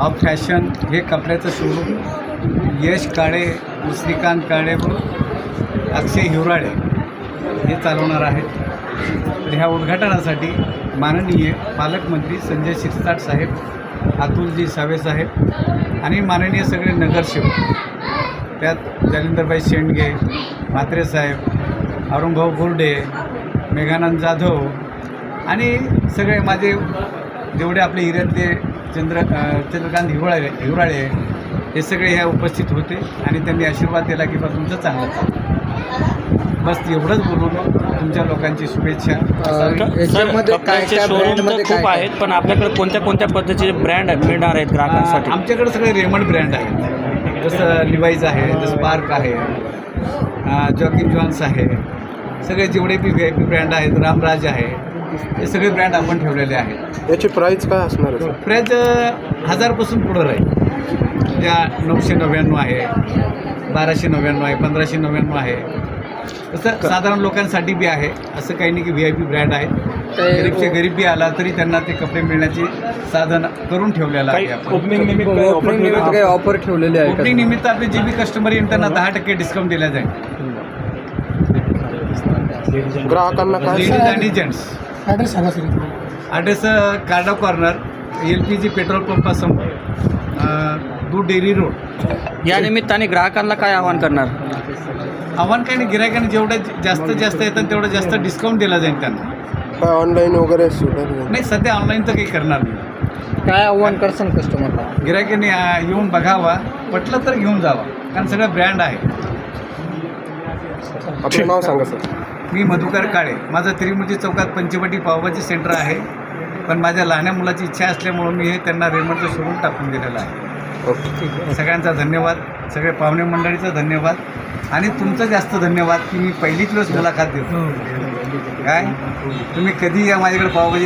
Of fashion हे कपड्याचं showroom यश काळे, श्रीकांत काळे व अक्षय हिवराळे हे चालवणार आहेत. तर ह्या उद्घाटनासाठी माननीय पालकमंत्री संजय शिरसाट साहेब, अतुलजी सावे साहेब आणि माननीय सगळे नगरसेवक, त्यात जालिंदरबाई शेंडगे, म्हात्रे साहेब, अरुणभाऊ बोर्डे, मेघानंद जाधव आणि सगळे माझे जेवढे आपले हिऱ्यातले चंद्रकांत हिवराळे हे सगळे ह्या उपस्थित होते आणि त्यांनी आशीर्वाद दिला की बा तुमचं चांगलं चालतं. बस एवढंच बोलून तुमच्या लोकांची शुभेच्छा. कपड्याचे शोरूम तर खूप आहेत, पण आपल्याकडे कोणत्या कोणत्या पद्धतीचे ब्रँड मिळणार आहेत ग्राहकांसाठी? आमच्याकडे सगळे रेमंड ब्रँड आहेत, जसं लिवाईज आहे, जसं स्पार्क आहे, जॉकिन जॉन्स आहे, सगळे जेवढे बी VIP ब्रँड आहेत, रामराज आहे, हे सगळे ब्रँड आपण ठेवलेले आहेत. याची प्राईस काय असणार आहे? प्राईज 1000पासून पुढं राहील. त्या 999 आहे, 1299 आहे, 1599 आहे. तसं साधारण लोकांसाठी बी आहे, असं काही नाही की VIP ब्रँड आहे. गरीबचे गरीब बी आला तरी त्यांना ते कपडे मिळण्याचे साधन करून ठेवलेलं आहे. आपण ओपनिंग निमित्त काही ऑफर ठेवलेले आहे? ओपनिंग निमित्त आपले जे बी कस्टमर येईल त्यांना 10% डिस्काउंट दिला जाईल. ग्राहकांना काय? लेडीज आणि जेंट्स. ॲड्रेस कार्डा कॉर्नर, LPG पेट्रोल पंपासमोर, दूध डेअरी रोड. या निमित्ताने ग्राहकांना काय आवाहन करणार? आव्हान काही नाही, गिरायकांनी जेवढं जास्तीत जास्त येतात तेवढं जास्त डिस्काउंट दिला जाईल त्यांना. काय ऑनलाईन वगैरे सुटेल? नाही, सध्या ऑनलाईन तर काही करणार नाही. काय आव्हान करसान कस्टमरला? गिरायकांनी येऊन बघावा, पटलं तर घेऊन जावा, कारण सगळं ब्रँड आहे. आपलं नाव सांगा सर. मी मधुकर काळे. माझं त्रिमूर्ती चौकात पंचवटी पावभाजी सेंटर आहे, पण माझ्या लहान्या मुलाची इच्छा असल्यामुळं मी हे त्यांना रेमंडचं शोरूम टाकून दिलेलं आहे. ओके. सगळ्यांचा धन्यवाद, सगळे पाहुणे मंडळीचा धन्यवाद आणि तुमचं जास्त धन्यवाद की मी पहिलीच वेळेस मुलाखत देतो. काय तुम्ही कधी या माझ्याकडे पावभाजी